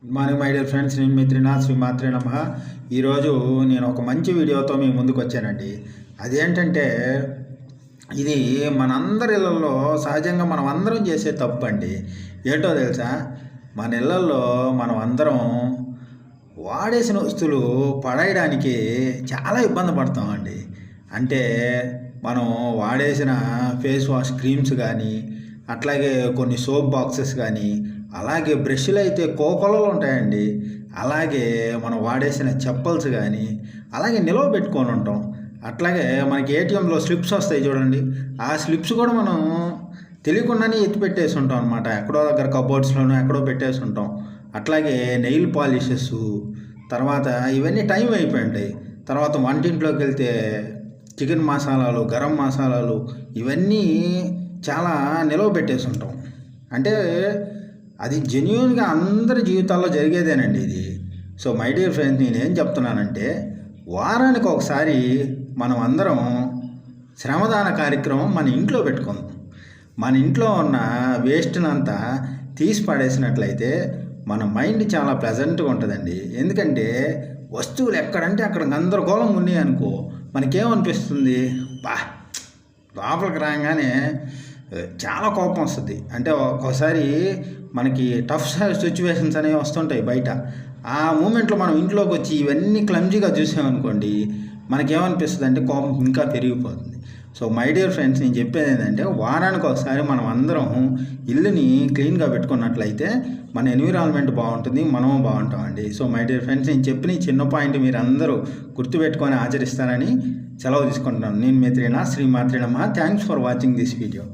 Good morning my dear friends, నేను మీ త్రినాథ్ శ్రీమాత్రే నమః. ఈరోజు నేను ఒక మంచి వీడియోతో మీ ముందుకు వచ్చానండి. అదేంటంటే ఇది మనందరి ఇళ్ళల్లో సహజంగా మనం అందరం చేసే తప్పు అండి. ఏంటో తెలుసా, మన ఇళ్ళల్లో మనం అందరం వాడేసిన వస్తువులు పడేయడానికి చాలా ఇబ్బంది పడతామండి. అంటే మనం వాడేసిన ఫేస్ వాష్ క్రీమ్స్ కానీ, అట్లాగే కొన్ని సోప్ బాక్సెస్ కానీ, అలాగే బ్రష్లు అయితే కోకొలలు ఉంటాయండి. అలాగే మనం వాడేసిన చెప్పల్స్ కానీ అలాగే నిల్వ పెట్టుకొని ఉంటాం. అట్లాగే మనకి ఏటీఎంలో స్లిప్స్ వస్తాయి చూడండి, ఆ స్లిప్స్ కూడా మనం తెలియకుండానే ఎత్తి పెట్టేసి ఉంటాం అనమాట. ఎక్కడో దగ్గర కబోర్డ్స్లోనో ఎక్కడో పెట్టేసి ఉంటాం. అట్లాగే నెయిల్ పాలిషెస్, తర్వాత ఇవన్నీ టైం అయిపోయింటాయి. తర్వాత వంటింట్లోకి వెళ్తే చికెన్ మసాలాలు, గరం మసాలాలు ఇవన్నీ చాలా నిలవ పెట్టేసి ఉంటాం. అంటే అది జెన్యూన్గా అందరి జీవితాల్లో జరిగేదేనండి ఇది. సో మై డియర్ ఫ్రెండ్స్, నేనేం చెప్తున్నానంటే వారానికి ఒకసారి మనం అందరం శ్రమదాన కార్యక్రమం మన ఇంట్లో పెట్టుకుందాం. మన ఇంట్లో ఉన్న వేస్ట్నంతా తీసి పడేసినట్లయితే మన మైండ్ చాలా ప్లెజెంట్గా ఉంటుందండి. ఎందుకంటే వస్తువులు ఎక్కడంటే అక్కడ గందరగోళంగా ఉన్నాయి అనుకో, మనకేమనిపిస్తుంది, లోపలికి రాగానే చాలా కోపం వస్తుంది. అంటే ఒక్కోసారి మనకి టఫ్ సిచ్యువేషన్స్ అనేవి వస్తుంటాయి బయట. ఆ మూమెంట్లో మనం ఇంట్లోకి వచ్చి ఇవన్నీ క్లమ్జీగా చూసామనుకోండి, మనకేమనిపిస్తుంది అంటే కోపం ఇంకా పెరిగిపోతుంది. సో మై డియర్ ఫ్రెండ్స్, నేను చెప్పేది ఏంటంటే వారానికి ఒకసారి మనం అందరం ఇల్లుని క్లీన్గా పెట్టుకున్నట్లయితే మన ఎన్విరాన్మెంట్ బాగుంటుంది, మనము బాగుంటామండి. సో మై డియర్ ఫ్రెండ్స్, నేను చెప్పిన ఈ చిన్న పాయింట్ మీరు అందరూ గుర్తుపెట్టుకొని ఆచరిస్తారని సెలవు తీసుకుంటున్నాను. నేను మీ త్రినాథ్ శ్రీమాత్రే నమః. Thanks for watching this video.